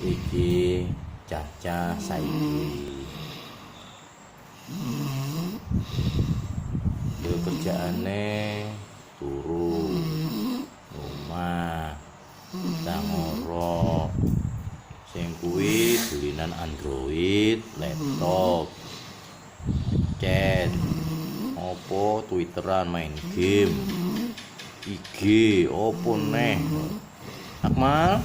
Iki Caca saiki kerjaane turu omah tangoro sing kuwi dolinan Android, laptop, chat, opo Twitteran, main game, IG, opo neh Akmal.